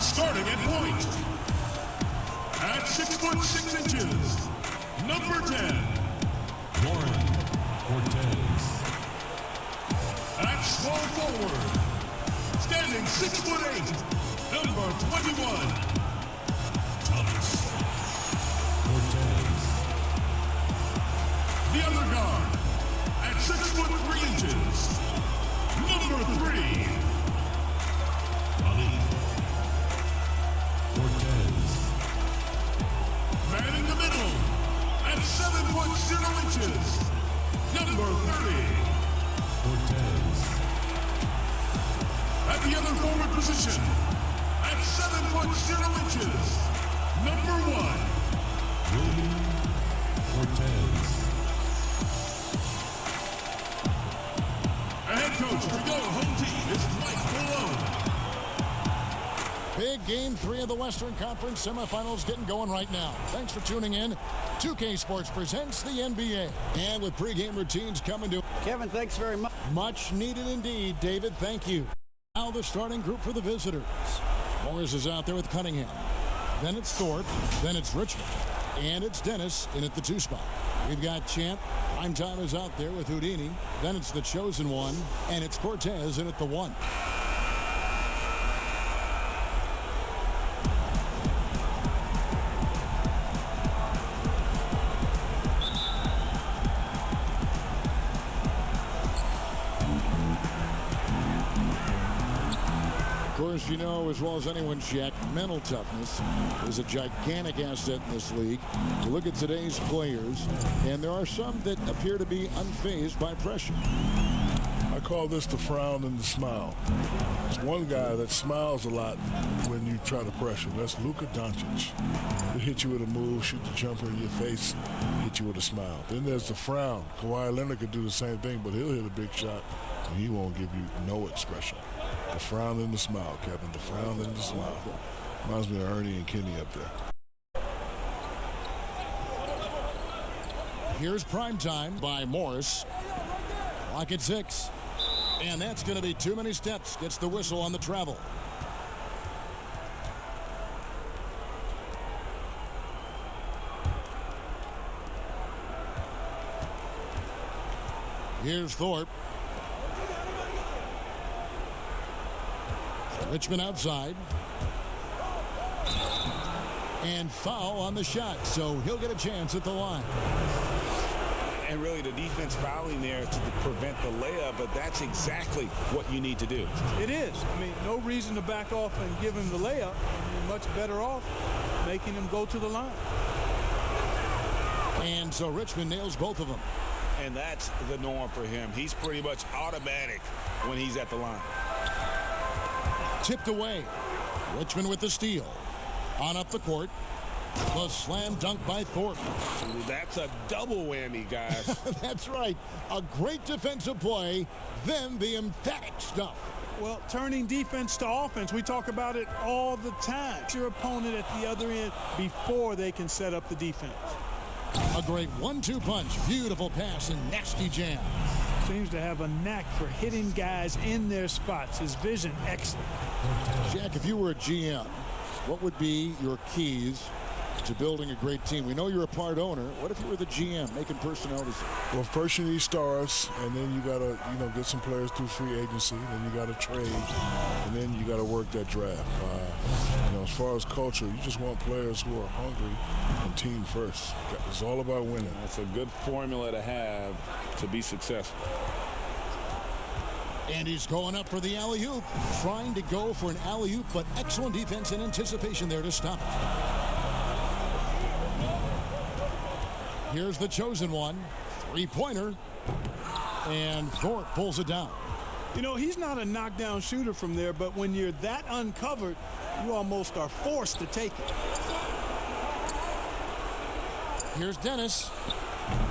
Starting at point, at 6'6", number 10, Cortez. At small forward, standing 6'8", number 21, Cortez. the other guard, at 6'3", number 3, Cortez. man in the middle, at 7'0", number 30. Cortez. At the other forward position, at 7'0", number 1. Cortez. The head coach for your home team is Mike Malone. Big Game 3 of the Western Conference semifinals getting going right now. Thanks for tuning in. 2K Sports presents the NBA. And with pregame routines coming to... Kevin, thanks very much. Much needed indeed, David. Thank you. Now the starting group for the visitors. Morris is out there with Cunningham. Then it's Thorpe. Then it's Richmond. And it's Dennis in at the 2 spot. We've got Champ. Primetime is out there with Houdini. Then it's the chosen one. And it's Cortez in at the 1. Of course, you know as well as anyone, Jack, mental toughness is a gigantic asset in this league. You look at today's players, and there are some that appear to be unfazed by pressure. I call this the frown and the smile. There's one guy that smiles a lot when you try to pressure. That's Luka Doncic. He'll hit you with a move, shoot the jumper in your face, hit you with a smile. Then there's the frown. Kawhi Leonard could do the same thing, but he'll hit a big shot, and he won't give you no expression. The frown and the smile, Kevin. The frown and the smile. Reminds me of Ernie and Kenny up there. Here's Primetime by Morris. Clock at 6. And that's going to be too many steps. Gets the whistle on the travel. Here's Thorpe. Richmond outside. And foul on the shot, so he'll get a chance at the line. And really the defense fouling there to prevent the layup, but that's exactly what you need to do. It is. I mean, no reason to back off and give him the layup. You're much better off making him go to the line. And so Richmond nails both of them. And that's the norm for him. He's pretty much automatic when he's at the line. Tipped away. Richmond with the steal. On up the court. The slam dunk by Thorpe. That's a double whammy, guys. That's right. A great defensive play, then the emphatic stuff. Well, turning defense to offense, we talk about it all the time. Your opponent at the other end before they can set up the defense. A great 1-2 punch. Beautiful pass and nasty jam. Seems to have a knack for hitting guys in their spots. His vision, excellent. Jack, if you were a GM, what would be your keys to building a great team? We know you're a part owner. What if you were the GM making personnel decisions? Well, first you need stars, and then you got to, get some players through free agency. Then you got to trade, and then you got to work that draft. As far as culture, you just want players who are hungry and team first. It's all about winning. That's a good formula to have to be successful. And he's going up for the alley-oop. Trying to go for an alley-oop, but excellent defense and anticipation there to stop it. Here's the chosen one. Three-pointer. And Thorpe pulls it down. He's not a knockdown shooter from there, but when you're that uncovered, you almost are forced to take it. Here's Dennis.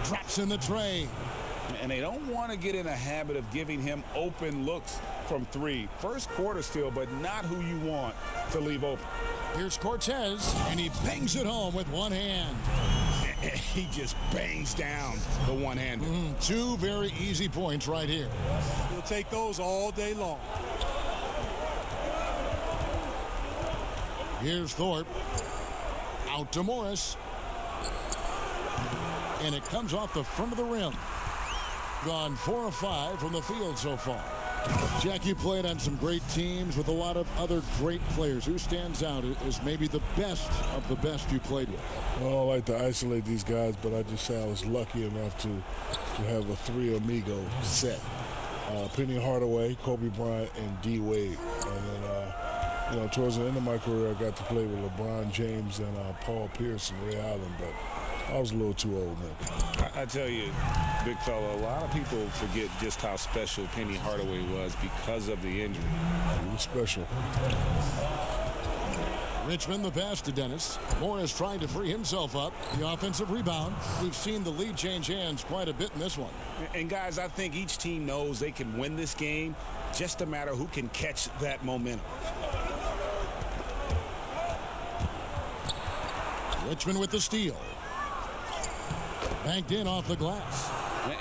Drops in the tray. And they don't want to get in a habit of giving him open looks from three. First quarter still, but not who you want to leave open. Here's Cortez, and he bangs it home with one hand. He just bangs down the one-hander. Two very easy points right here. He'll take those all day long. Here's Thorpe. Out to Morris. And it comes off the front of the rim. Gone 4 of 5 from the field so far. Jack, you played on some great teams with a lot of other great players. Who stands out as maybe the best of the best you played with? Well, I like to isolate these guys, but I just say I was lucky enough to have a three amigo set. Penny Hardaway, Kobe Bryant, and D. Wade. And then, towards the end of my career, I got to play with LeBron James and Paul Pierce and Ray Allen, but I was a little too old then. I tell you, big fella, a lot of people forget just how special Penny Hardaway was because of the injury. He was special. Richmond, the pass to Dennis. Morris trying to free himself up. The offensive rebound. We've seen the lead change hands quite a bit in this one. And guys, I think each team knows they can win this game. Just a matter who can catch that momentum. Richmond with the steal. Banked in off the glass.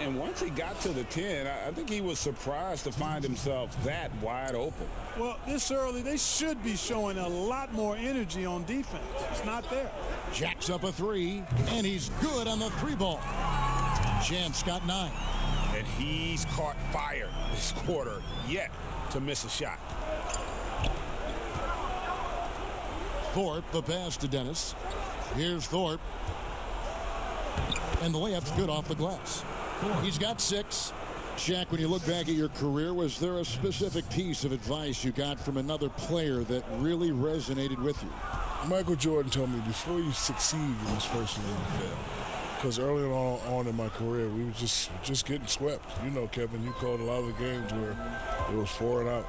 And once he got to the 10, I think he was surprised to find himself that wide open. Well, this early, they should be showing a lot more energy on defense. It's not there. Jacks up a three, and he's good on the three ball. Champ's got 9. And he's caught fire this quarter, yet to miss a shot. Thorpe, the pass to Dennis. Here's Thorpe. And the layup's good off the glass. He's got 6. Shaq, when you look back at your career, was there a specific piece of advice you got from another player that really resonated with you? Michael Jordan told me, before you succeed, you must first learn to fail. Because early on in my career, we were just getting swept. You know, Kevin, you called a lot of the games where it was 4 and out.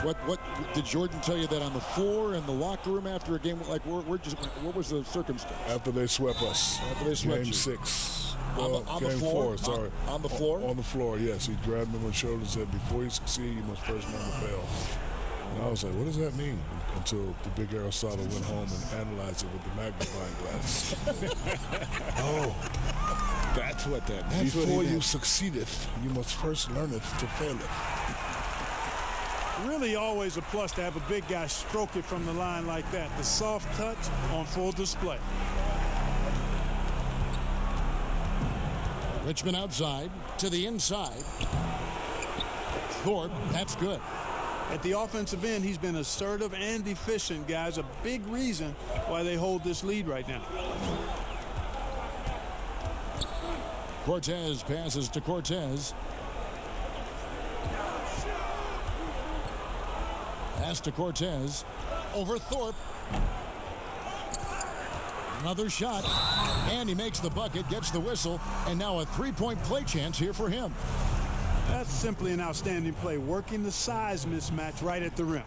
What did Jordan tell you that on the floor in the locker room after a game? Like, what was the circumstance? After they swept us. After they swept Game you. 6. On the game floor? 4, sorry. On the floor? On the floor, yes. He grabbed me on the shoulder and said, before you succeed, you must first learn to fail. And I was like, what does that mean? Until the big Aristotle went home and analyzed it with the magnifying glass. Oh, that's what that means. Before you succeedeth, you must first learn it to fail it. Really always a plus to have a big guy stroke it from the line like that. The soft touch on full display. Richmond outside to the inside. Thorpe, that's good. At the offensive end, he's been assertive and efficient, guys. A big reason why they hold this lead right now. Cortez passes to Cortez. Pass to Cortez. Over Thorpe. Another shot. And he makes the bucket, gets the whistle, and now a three-point play chance here for him. That's simply an outstanding play, working the size mismatch right at the rim.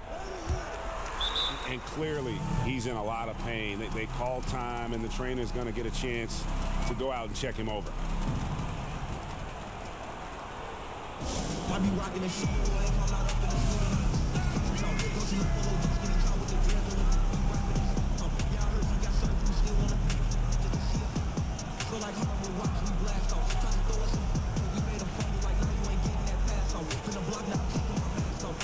And clearly, he's in a lot of pain. They call time, and the trainer's going to get a chance to go out and check him over. I be rocking this shit, boy, if I'm not up in the studio. Y'all heard he got certain people still wanna feel like he wanna watch me blast off. Trying to throw us some, we made him fumble like now you ain't getting that pass off. From the block now, taking my mask off.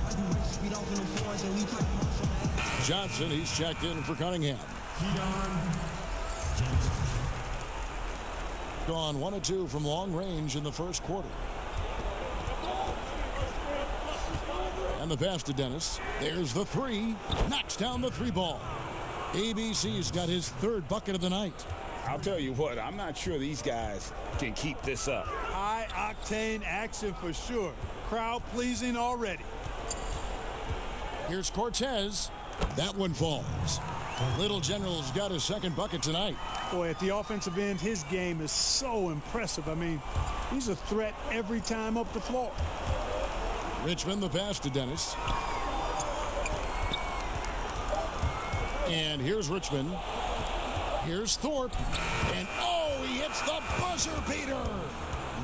I do rich speed off in the fours and leave type marks on the ass. Johnson, he's checked in for Cunningham. Gone 1 of 2 from long range in the first quarter. And the pass to Dennis. There's the three. Knocks down the three ball. ABC's got his 3rd bucket of the night. I'll tell you what, I'm not sure these guys can keep this up. High-octane action for sure. Crowd pleasing already. Here's Cortez. That one falls. Little General's got his 2nd bucket tonight. Boy, at the offensive end, his game is so impressive. I mean, he's a threat every time up the floor. Richmond, the pass to Dennis. And here's Richmond. Here's Thorpe. And oh, he hits the buzzer beater.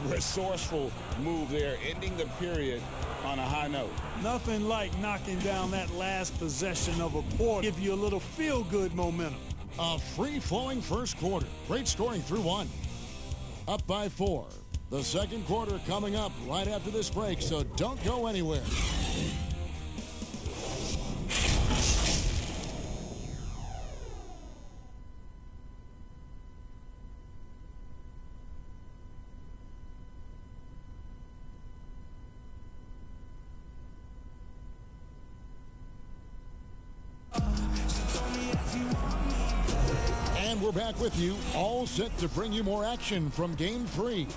resourceful move there, ending the period on a high note. Nothing like knocking down that last possession of a quarter. Give you a little feel-good momentum. A free-flowing first quarter. Great scoring through one. Up by 4. The second quarter coming up right after this break, so don't go anywhere. And we're back with you, all set to bring you more action from Game 3.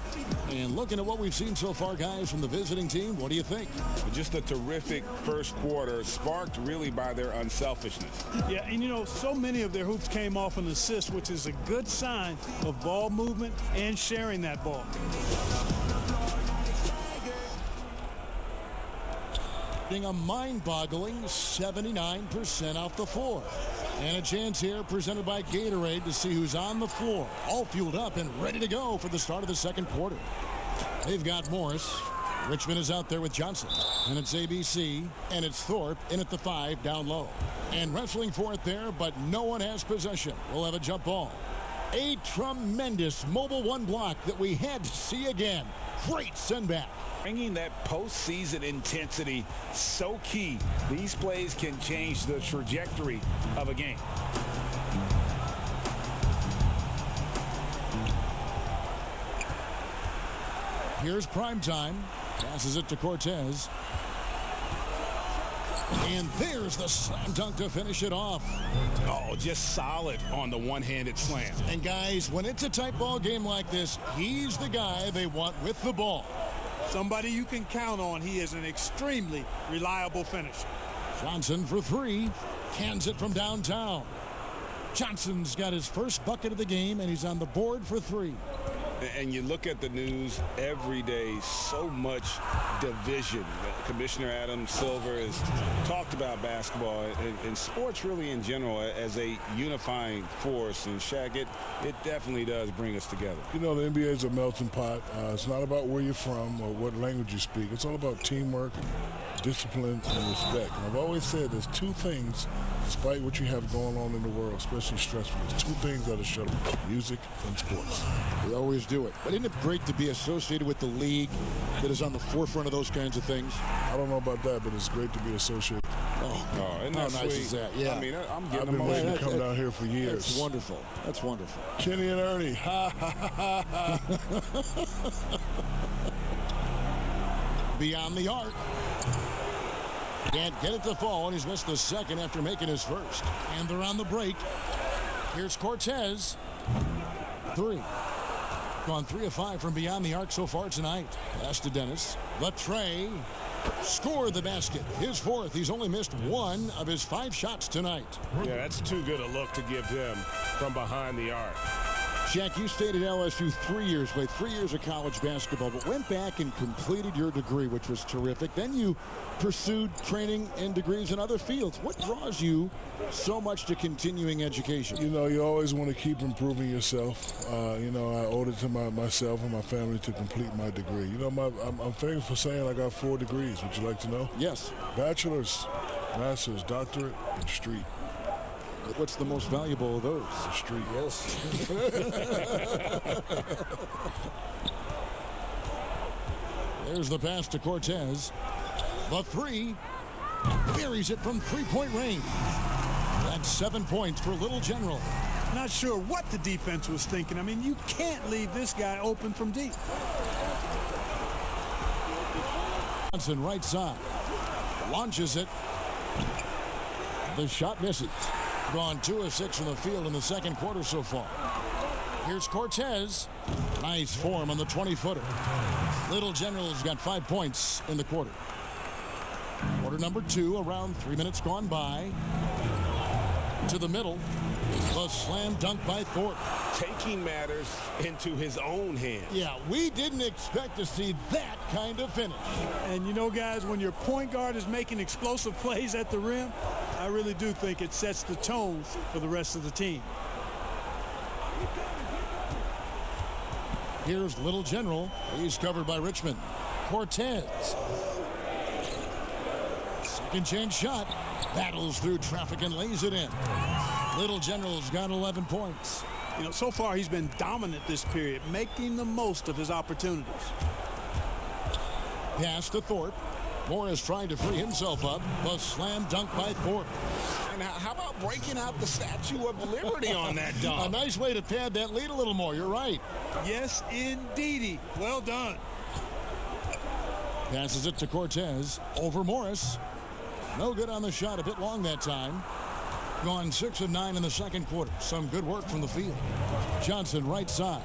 And looking at what we've seen so far, guys, from the visiting team, what do you think? Just a terrific first quarter, sparked really by their unselfishness. Yeah, and you know, so many of their hoops came off an assist, which is a good sign of ball movement and sharing that ball. Being a mind-boggling 79% off the floor. And a chance here presented by Gatorade to see who's on the floor. All fueled up and ready to go for the start of the second quarter. They've got Morris. Richmond is out there with Johnson. And it's ABC. And it's Thorpe in at the 5 down low. And wrestling for it there, but no one has possession. We'll have a jump ball. A tremendous mobile one block that we had to see again. Great send back. Bringing that postseason intensity so key. These plays can change the trajectory of a game. Here's prime time. Passes it to Cortez. And there's the slam dunk to finish it off. Oh, just solid on the one-handed slam. And guys, when it's a tight ball game like this, he's the guy they want with the ball. Somebody you can count on. He is an extremely reliable finisher. Johnson for 3. Cans it from downtown. Johnson's got his first bucket of the game, and he's on the board for 3. And you look at the news every day, so much division. Commissioner Adam Silver has talked about basketball and sports really in general as a unifying force. And Shaq, it definitely does bring us together. You know, the NBA is a melting pot. It's not about where you're from or what language you speak. It's all about teamwork, discipline, and respect. And I've always said there's 2 things, despite what you have going on in the world, especially stressful, there's 2 things that are shut up: music and sports. We always do it. But isn't it great to be associated with the league that is on the forefront of those kinds of things? I don't know about that, but it's great to be associated. Oh, isn't that how nice sweet? is that? Yeah. I mean, I'm I've getting been waiting emotional. to come down here for years. That's wonderful. That's wonderful. Kenny and Ernie. Ha, ha, ha, ha. Beyond the arc. Can't get it to fall, and he's missed the second after making his first. And they're on the break. Here's Cortez. 3. Gone 3 of 5 from beyond the arc so far tonight. Pass to Dennis. Latre scored the basket. His 4th. He's only missed 1 of his 5 shots tonight. Yeah, that's too good a look to give him from behind the arc. Shaq, you stayed at LSU 3 years, played 3 years of college basketball, but went back and completed your degree, which was terrific. Then you pursued training and degrees in other fields. What draws you so much to continuing education? You know, you always want to keep improving yourself. You know, I owed it to myself and my family to complete my degree. You know, I'm famous for saying I got 4 degrees. Would you like to know? Yes. Bachelor's, master's, doctorate, and street. What's the most valuable of those? The street. Yes. There's the pass to Cortez. The 3. Buries it from 3-point range. That's 7 points for Little General. Not sure what the defense was thinking. I mean, you can't leave this guy open from deep. Johnson right side. Launches it. The shot misses. Gone 2 of 6 from the field in the second quarter so far. Here's Cortez. Nice form on the 20-footer. Little General's got 5 points in the quarter. Quarter number 2, around 3 minutes gone by. To the middle. The slam dunk by Thorpe. Taking matters into his own hands. Yeah, we didn't expect to see that kind of finish. And you know, guys, when your point guard is making explosive plays at the rim, I really do think it sets the tone for the rest of the team. Here's Little General. He's covered by Richmond. Cortez. Second chance shot. Battles through traffic and lays it in. Little General's got 11 points. You know, so far he's been dominant this period, making the most of his opportunities. Pass to Thorpe. Morris trying to free himself up. A slam dunk by Thorpe. And how about breaking out the Statue of Liberty on that dunk? A nice way to pad that lead a little more. You're right. Yes, indeedy. Well done. Passes it to Cortez. Over Morris. No good on the shot. A bit long that time. Gone 6 of 9 in the second quarter. Some good work from the field. Johnson right side.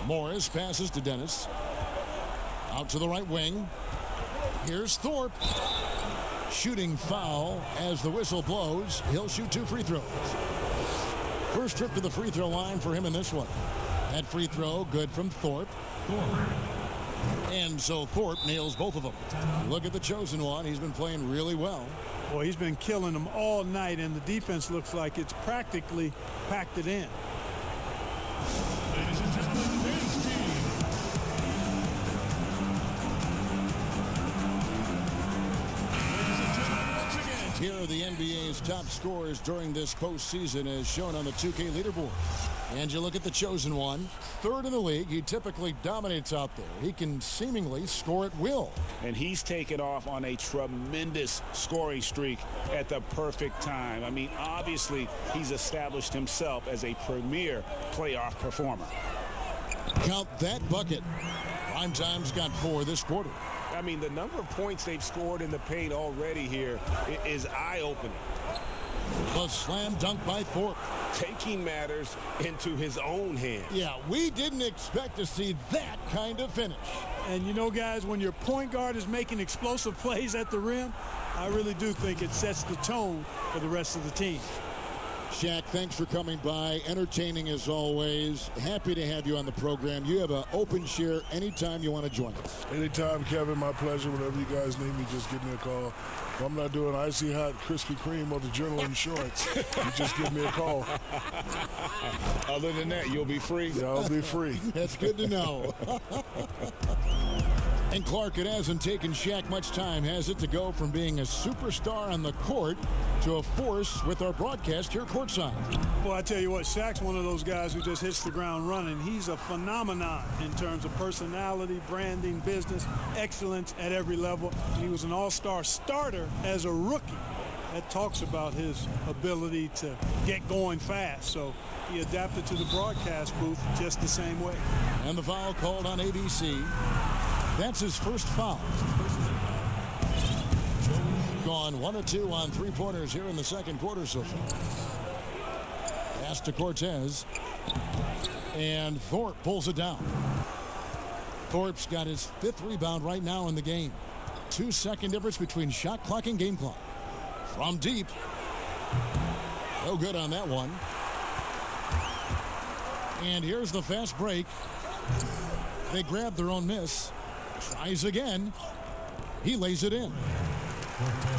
Morris passes to Dennis. Out to the right wing. Here's Thorpe. Shooting foul as the whistle blows. He'll shoot 2 free throws. First trip to the free throw line for him in this one. That free throw good from Thorpe. And so Thorpe nails both of them. Look at the chosen one. He's been playing really well. Boy, he's been killing them all night, and the defense looks like it's practically packed it in. Ladies and gentlemen, men's team. Ladies and gentlemen, once again. Here are the NBA's top scorers during this postseason as shown on the 2K leaderboard. And you look at the chosen one, third in the league. He typically dominates out there. He can seemingly score at will. And he's taken off on a tremendous scoring streak at the perfect time. I mean, obviously, he's established himself as a premier playoff performer. Count that bucket. Prime Time's got 4 this quarter. I mean, the number of points they've scored in the paint already here is eye-opening. The slam dunk by Thorpe. Taking matters into his own hands. Yeah, we didn't expect to see that kind of finish. And you know, guys, when your point guard is making explosive plays at the rim, I really do think it sets the tone for the rest of the team. Shaq, thanks for coming by. Entertaining as always. Happy to have you on the program. You have an open share anytime you want to join us. Anytime, Kevin, my pleasure. Whenever you guys need me, just give me a call. If I'm not doing icy hot Krispy Kreme or the Journal Insurance, you just give me a call. Other than that, you'll be free. Yeah, I'll be free. That's good to know. And Clark, it hasn't taken Shaq much time, has it, to go from being a superstar on the court to a force with our broadcast here courtside. Well, I tell you what, Shaq's one of those guys who just hits the ground running. He's a phenomenon in terms of personality, branding, business, excellence at every level. He was an all-star starter as a rookie. That talks about his ability to get going fast. So he adapted to the broadcast booth just the same way. And the foul called on ABC. That's his first foul. Gone 1 of 2 on 3-pointers here in the second quarter so far. Pass to Cortez. And Thorpe pulls it down. Thorpe's got his 5th rebound right now in the game. 2-second difference between shot clock and game clock. From deep. No good on that one. And here's the fast break. They grab their own miss. Tries again. He lays it in.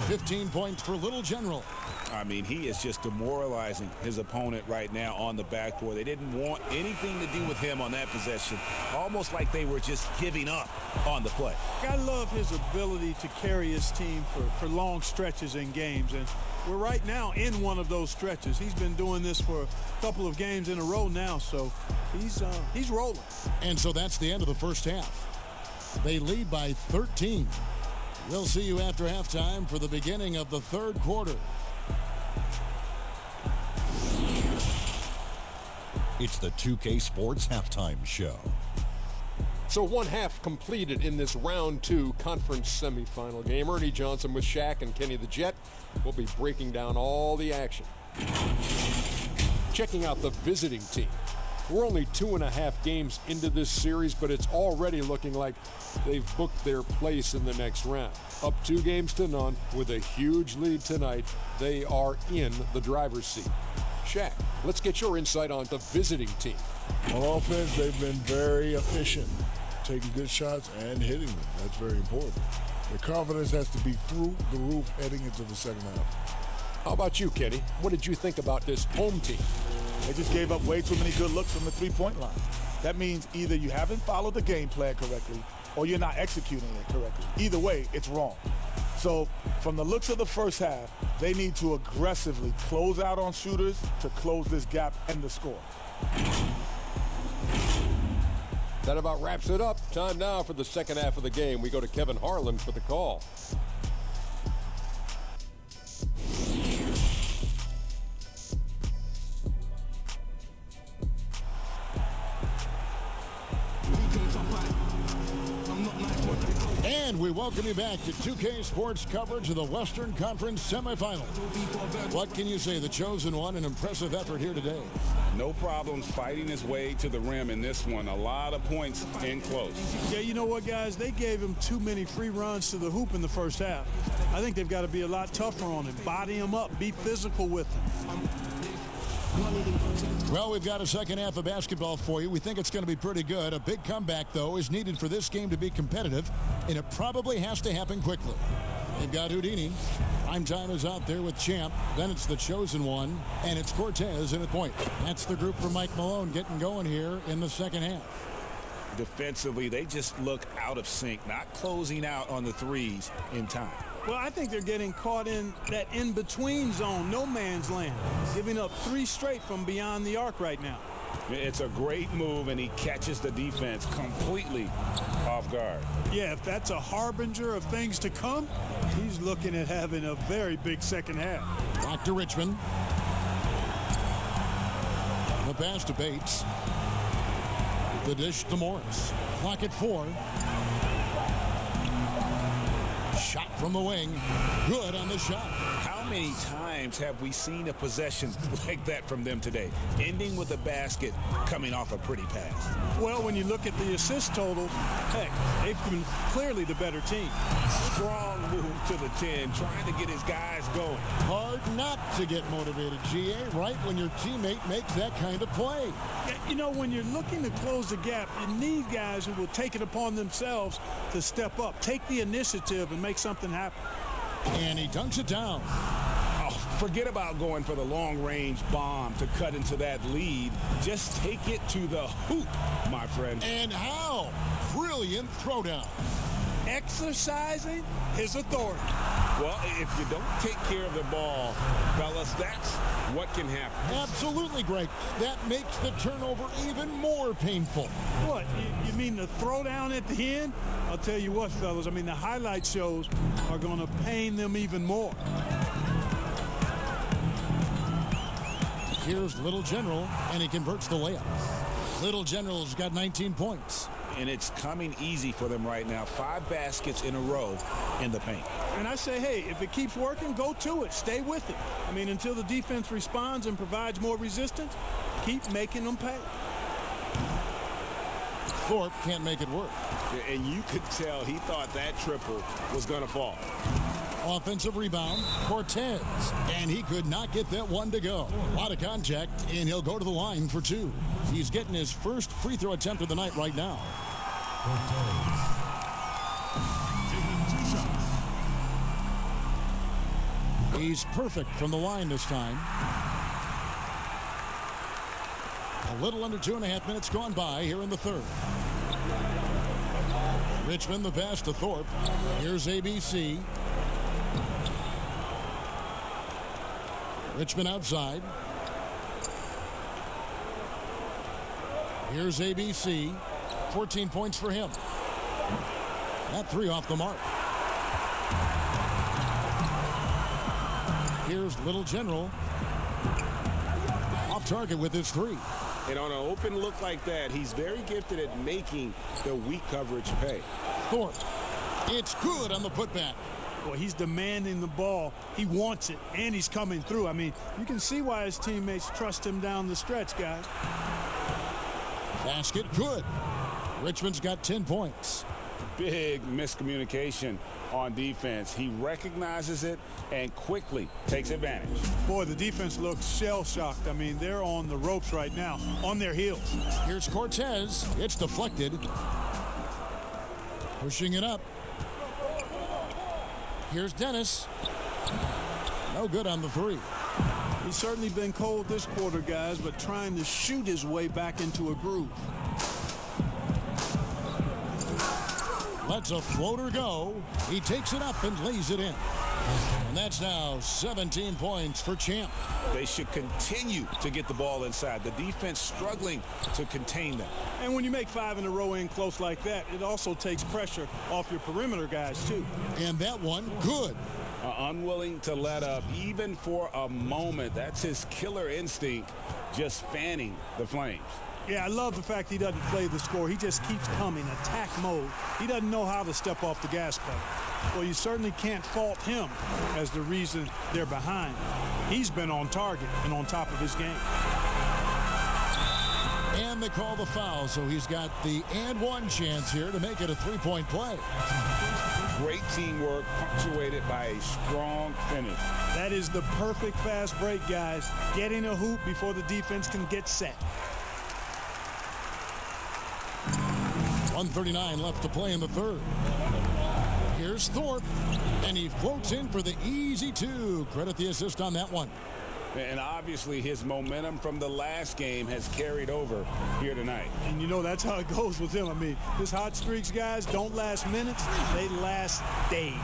15 points for Little General. I mean, he is just demoralizing his opponent right now on the backboard. They didn't want anything to do with him on that possession. Almost like they were just giving up on the play. I love his ability to carry his team for long stretches in games. And we're right now in one of those stretches. He's been doing this for a couple of games in a row now, so he's rolling. And so that's the end of the first half. They lead by 13. We'll see you after halftime for the beginning of the third quarter. It's the 2K Sports Halftime Show. So one half completed in this round 2 conference semifinal game. Ernie Johnson with Shaq and Kenny the Jet will be breaking down all the action. Checking out the visiting team. We're only 2.5 games into this series, but it's already looking like they've booked their place in the next round. Up 2 games to none with a huge lead tonight. They are in the driver's seat. Shaq, let's get your insight on the visiting team. On offense, they've been very efficient, taking good shots and hitting them. That's very important. Their confidence has to be through the roof heading into the second half. How about you, Kenny? What did you think about this home team? They just gave up way too many good looks from the three-point line. that means either you haven't followed the game plan correctly or you're not executing it correctly. Either way, it's wrong. So from the looks of the first half, they need to aggressively close out on shooters to close this gap and the score. That about wraps it up. Time now for the second half of the game. We go to Kevin Harlan for the call. And we welcome you back to 2K Sports coverage of the Western Conference semifinals. What can you say? The chosen one, an impressive effort here today. No problems fighting his way to the rim in this one. A lot of points in close. Yeah, you know what, guys? They gave him too many free runs to the hoop in the first half. I think they've got to be a lot tougher on him. Body him up. Be physical with him. Well, we've got a second half of basketball for you. We think it's going to be pretty good. A big comeback, though, is needed for this game to be competitive, and it probably has to happen quickly. They've got Houdini. Prime time is out there with Champ. Then it's the chosen one, and it's Cortez in at point. That's the group for Mike Malone getting going here in the second half. Defensively, they just look out of sync, not closing out on the threes in time. Well, I think they're getting caught in that in-between zone, no man's land, giving up 3 straight from beyond the arc right now. It's a great move, and he catches the defense completely off guard. Yeah, if that's a harbinger of things to come, he's looking at having a very big second half. Back to Richmond. The pass to Bates. The dish to Morris. Clock at 4. Shot from the wing. Good on the shot. How many times have we seen a possession like that from them today? Ending with a basket, coming off a pretty pass. Well, when you look at the assist total, heck, they've been clearly the better team. Strong move to the 10, trying to get his guys going. Hard not to get motivated, GA, right when your teammate makes that kind of play. Yeah, you know, when you're looking to close the gap, you need guys who will take it upon themselves to step up, take the initiative, and make something happen. And he dunks it down. Oh, forget about going for the long-range bomb to cut into that lead. Just take it to the hoop, my friend. And how? Brilliant throwdown. Exercising his authority. Well, if you don't take care of the ball, fellas, that's what can happen. Absolutely, Greg. That makes the turnover even more painful. What, you mean the throwdown at the end? I'll tell you what, fellas, I mean, the highlight shows are going to pain them even more. Here's Little General, and he converts the layup. Little General's got 19 points. And it's coming easy for them right now. 5 baskets in a row in the paint. And I say, hey, if it keeps working, go to it. Stay with it. I mean, until the defense responds and provides more resistance, keep making them pay. Thorpe can't make it work. And you could tell he thought that triple was going to fall. Offensive rebound, Cortez. And he could not get that one to go. A lot of contact, and he'll go to the line for 2. He's getting his first free throw attempt of the night right now. He's perfect from the line this time. A little under 2.5 minutes gone by here in the third. Richmond, the pass to Thorpe. Here's ABC. Richmond outside. Here's ABC. 14 points for him. That 3 off the mark. Here's Little General. Off target with his 3. And on an open look like that, he's very gifted at making the weak coverage pay. Thorpe. It's good on the putback. Well, he's demanding the ball. He wants it, and he's coming through. I mean, you can see why his teammates trust him down the stretch, guys. Basket good. Richmond's got 10 points. Big miscommunication on defense. He recognizes it and quickly takes advantage. Boy, the defense looks shell-shocked. I mean, they're on the ropes right now, on their heels. Here's Cortez. It's deflected. Pushing it up. Here's Dennis. No good on the 3. He's certainly been cold this quarter, guys, but trying to shoot his way back into a groove. Lets a floater go. He takes it up and lays it in. And that's now 17 points for Champ. They should continue to get the ball inside. The defense struggling to contain them. And when you make 5 in a row in close like that, it also takes pressure off your perimeter guys, too. And that one, good. Unwilling to let up even for a moment. That's his killer instinct, just fanning the flames. Yeah, I love the fact he doesn't play the score. He just keeps coming, attack mode. He doesn't know how to step off the gas pedal. Well, you certainly can't fault him as the reason they're behind. He's been on target and on top of his game. And they call the foul, so he's got the and one chance here to make it a three-point play. Great teamwork punctuated by a strong finish. That is the perfect fast break, guys. Getting a hoop before the defense can get set. 1:39 left to play in the third. Here's Thorpe, and he floats in for the easy two. Credit the assist on that one. And obviously his momentum from the last game has carried over here tonight. And you know that's how it goes with him. I mean, his hot streaks, guys, don't last minutes. They last days.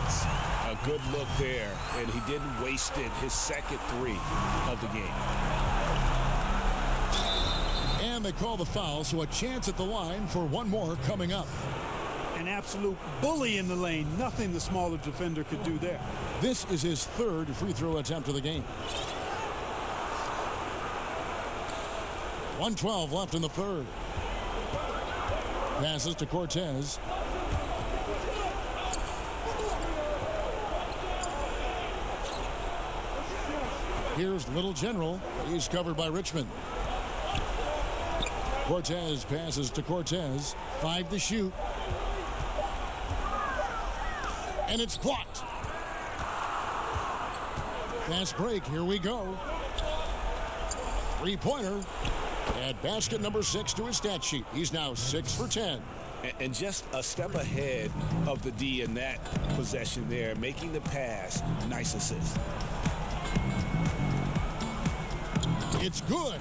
A good look there, and he didn't waste it. His second three of the game. And they call the foul, so a chance at the line for one more coming up. An absolute bully in the lane. Nothing the smaller defender could do there. This is his third free throw attempt of the game. 1:12 left in the third. Passes to Cortez. Here's Little General. He's covered by Richmond. Cortez passes to Cortez. 5 to shoot. And it's blocked. Fast break. Here we go. Three-pointer. Add basket number 6 to his stat sheet. He's now 6 for 10. And just a step ahead of the D in that possession there, making the pass. Nice assist. It's good.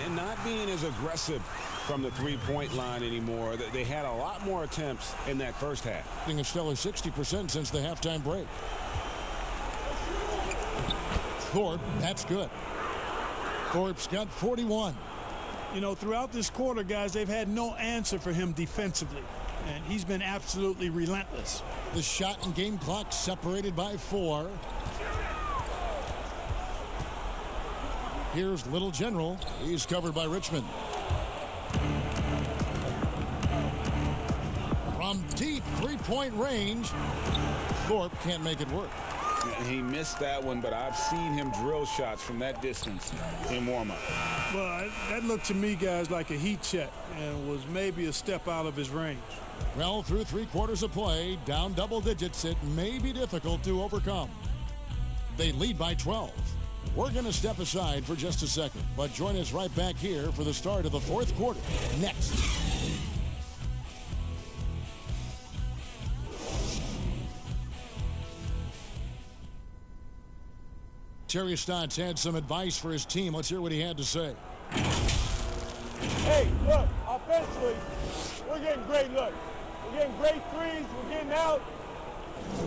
And not being as aggressive from the three-point line anymore. They had a lot more attempts in that first half. A stellar 60% since the halftime break. Thorpe, that's good. Thorpe's got 41. You know, throughout this quarter, guys, they've had no answer for him defensively. And he's been absolutely relentless. The shot and game clock separated by 4. Here's Little General. He's covered by Richmond. From deep three-point range, Thorpe can't make it work. He missed that one, but I've seen him drill shots from that distance in warm-up. Well, that looked to me, guys, like a heat check and was maybe a step out of his range. Well, through 3 quarters of play, down double digits, it may be difficult to overcome. They lead by 12. We're going to step aside for just a second, but join us right back here for the start of the fourth quarter. Next. Terry Stotts had some advice for his team. Let's hear what he had to say. Hey, look, offensively, we're getting great looks. We're getting great threes. We're getting out.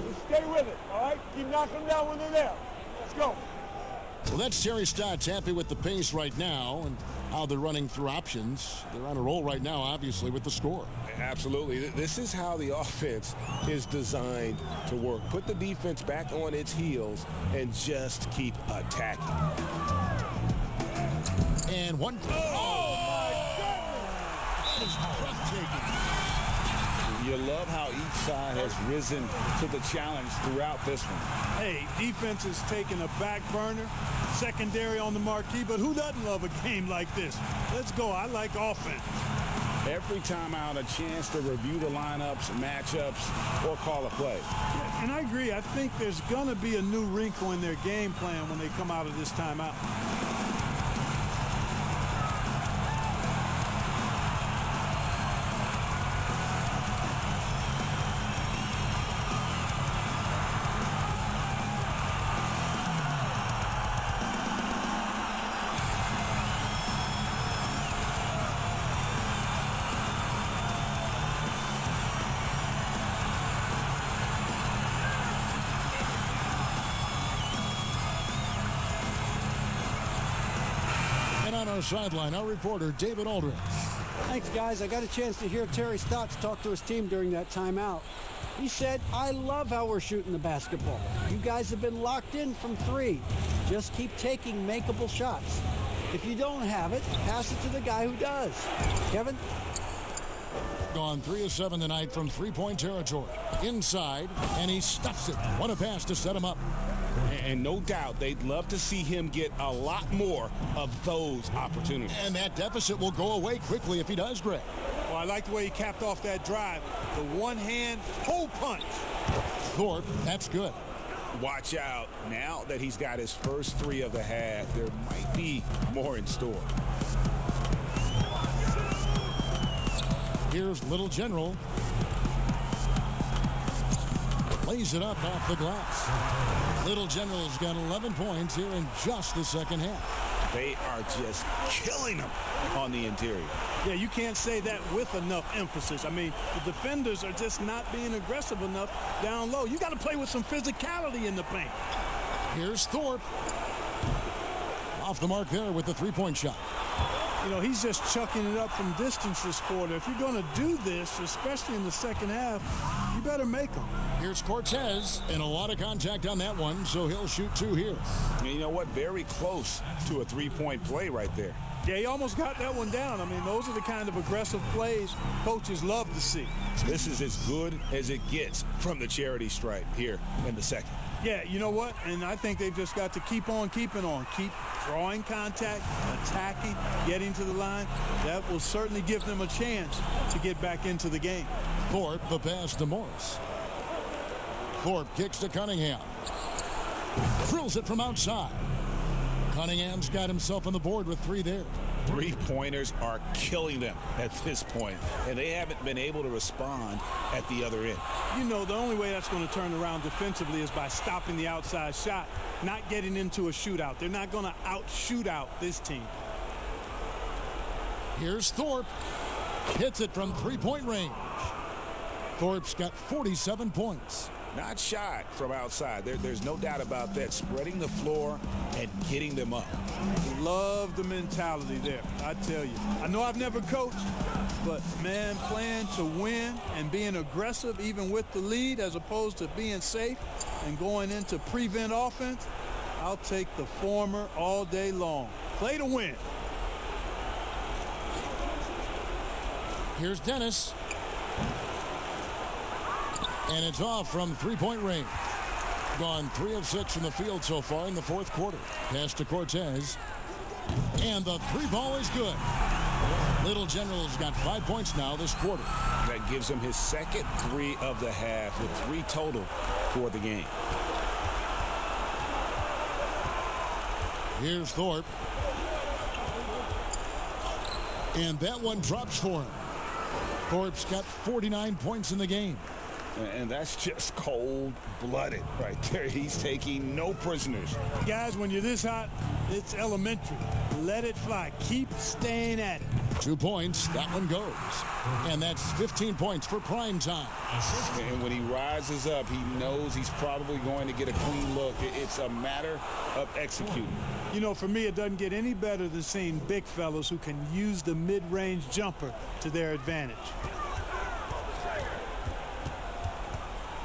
Just stay with it, all right? Keep knocking them down when they're there. Let's go. Well, that's Terry Stotts happy with the pace right now and how they're running through options. They're on a roll right now, obviously, with the score. Absolutely. This is how the offense is designed to work. Put the defense back on its heels and just keep attacking. And one. Oh, my goodness! That is breathtaking. You love how each side has risen to the challenge throughout this one. Hey, defense is taking a back burner, secondary on the marquee, but who doesn't love a game like this? Let's go. I like offense. Every time out, a chance to review the lineups, matchups, or call a play. And I agree. I think there's going to be a new wrinkle in their game plan when they come out of this timeout. far sideline, our reporter, David Aldridge. Thanks, guys. I got a chance to hear Terry Stotts talk to his team during that timeout. He said, I love how we're shooting the basketball. You guys have been locked in from 3. Just keep taking makeable shots. If you don't have it, pass it to the guy who does. Kevin? Gone 3 of 7 tonight from three-point territory. Inside, and he stuffs it. What a pass to set him up. And no doubt they'd love to see him get a lot more of those opportunities. And that deficit will go away quickly if he does, Greg. Well, I like the way he capped off that drive. The one-hand hole punch. Thorpe, that's good. Watch out. Now that he's got his first 3 of the half, there might be more in store. Here's Little General. Lays it up off the glass. Little General's got 11 points here in just the second half. They are just killing them on the interior. Yeah, you can't say that with enough emphasis. I mean, the defenders are just not being aggressive enough down low. You got to play with some physicality in the paint. Here's Thorpe. Off the mark there with the three-point shot. You know, he's just chucking it up from distance this quarter. If you're going to do this, especially in the second half, you better make them. Here's Cortez, and a lot of contact on that one, so he'll shoot 2 here. And you know what? Very close to a three-point play right there. Yeah, he almost got that one down. I mean, those are the kind of aggressive plays coaches love to see. This is as good as it gets from the charity stripe here in the second. Yeah, you know what? And I think they've just got to keep on keeping on. Keep drawing contact, attacking, getting to the line. That will certainly give them a chance to get back into the game. Thorpe, the pass to Morris. Thorpe kicks to Cunningham. Drills it from outside. Cunningham's got himself on the board with 3 there. Three-pointers are killing them at this point, and they haven't been able to respond at the other end. You know, the only way that's going to turn around defensively is by stopping the outside shot, not getting into a shootout. They're not going to out-shootout this team. Here's Thorpe. Hits it from three-point range. Thorpe's got 47 points. Not shot from outside. There's no doubt about that. Spreading the floor and getting them up. Love the mentality there, I tell you. I know I've never coached, but, man, playing to win and being aggressive even with the lead as opposed to being safe and going into prevent offense, I'll take the former all day long. Play to win. Here's Dennis. And it's off from three-point range. Gone 3 of 6 from the field so far in the fourth quarter. Pass to Cortez. And the 3-ball is good. Little General's got 5 points now this quarter. That gives him his second 3 of the half with 3 total for the game. Here's Thorpe. And that one drops for him. Thorpe's got 49 points in the game. And that's just cold-blooded right there. He's taking no prisoners. Guys, when you're this hot, it's elementary. Let it fly. Keep staying at it. 2 points. That one goes. And that's 15 points for prime time. And when he rises up, he knows he's probably going to get a clean look. It's a matter of executing. You know, for me, it doesn't get any better than seeing big fellas who can use the mid-range jumper to their advantage.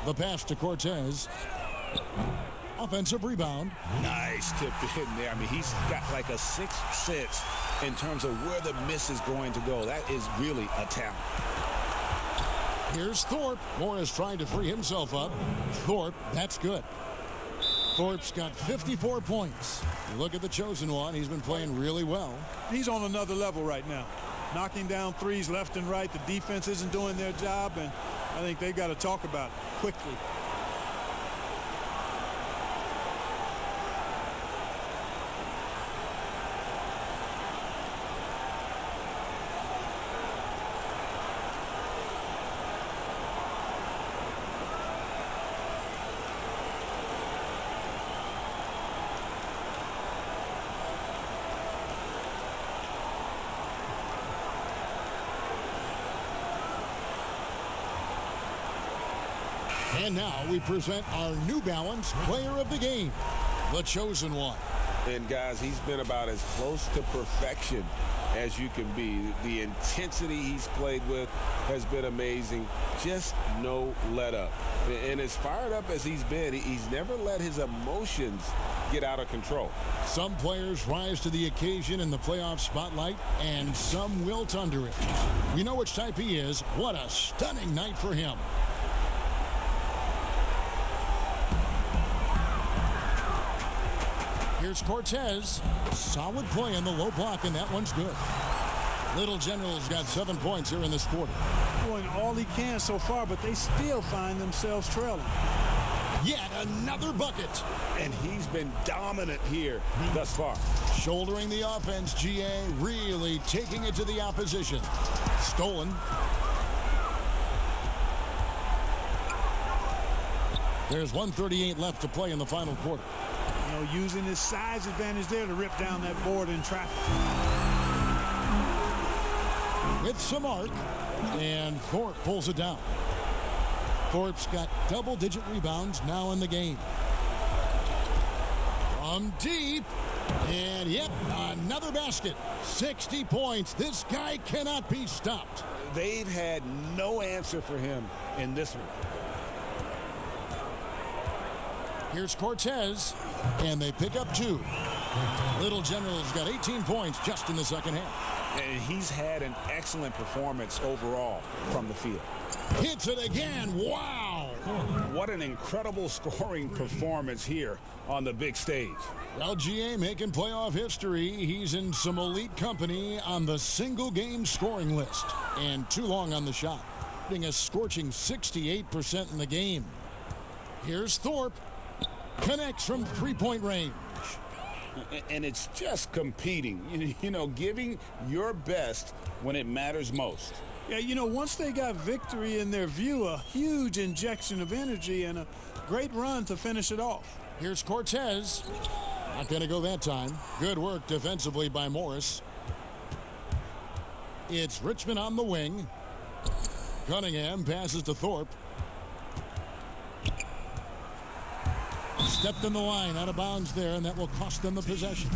The pass to Cortez. Offensive rebound. Nice tip in there. I mean, he's got like a sixth sense in terms of where the miss is going to go. That is really a talent. Here's Thorpe. Morris trying to free himself up. Thorpe, that's good. Thorpe's got 54 points. You look at the chosen one. He's been playing really well. He's on another level right now. Knocking down threes left and right. The defense isn't doing their job, and I think they've got to talk about it quickly. And now we present our New Balance Player of the Game, the chosen one. And guys, he's been about as close to perfection as you can be. The intensity he's played with has been amazing. Just no let up. And as fired up as he's been, he's never let his emotions get out of control. Some players rise to the occasion in the playoff spotlight, and some wilt under it. We know which type he is. What a stunning night for him. Here's Cortez. Solid play on the low block, and that one's good. Little General's got 7 points here in this quarter. Doing all he can so far, but they still find themselves trailing. Yet another bucket. And he's been dominant here thus far. Shouldering the offense, GA really taking it to the opposition. Stolen. There's 1:38 left to play in the final quarter. You know, using his size advantage there to rip down that board in traffic. With some arc, and Thorpe pulls it down. Thorpe's got double-digit rebounds now in the game. From deep, and yep, another basket. 60 points. This guy cannot be stopped. They've had no answer for him in this one. Here's Cortez, and they pick up 2. Little General's got 18 points just in the second half. And he's had an excellent performance overall from the field. Hits it again. Wow. What an incredible scoring performance here on the big stage. Well, GA making playoff history. He's in some elite company on the single-game scoring list. And too long on the shot. Hitting a scorching 68% in the game. Here's Thorpe. Connects from three-point range. And it's just competing, you know, giving your best when it matters most. Yeah, you know, once they got victory in their view, a huge injection of energy and a great run to finish it off. Here's Cortez. Not going to go that time. Good work defensively by Morris. It's Richmond on the wing. Cunningham passes to Thorpe. Stepped in the line, out of bounds there, and that will cost them the possession.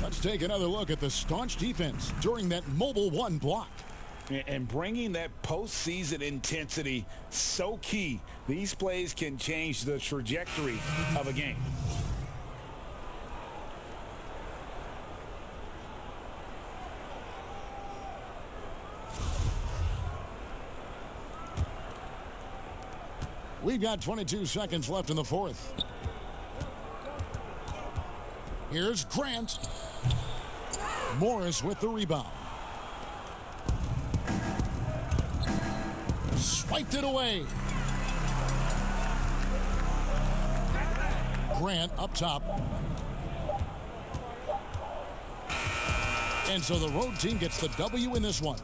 Let's take another look at the staunch defense during that mobile 1 block. And bringing that postseason intensity, so key. These plays can change the trajectory of a game. We've got 22 seconds left in the fourth. Here's Grant. Morris with the rebound. Swiped it away. Grant up top. And so the road team gets the W in this one.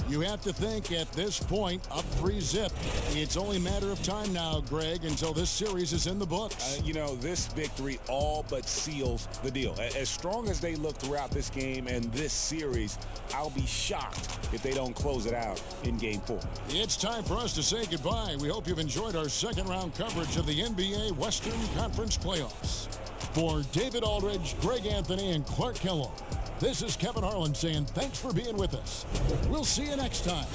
You have to think at this point, up 3-zip. It's only a matter of time now, Greg, until this series is in the books. You know, this victory all but seals the deal. As strong as they look throughout this game and this series, I'll be shocked if they don't close it out in Game 4. It's time for us to say goodbye. We hope you've enjoyed our second round coverage of the NBA Western Conference Playoffs. For David Aldridge, Greg Anthony, and Clark Kellogg, this is Kevin Harlan saying thanks for being with us. We'll see you next time.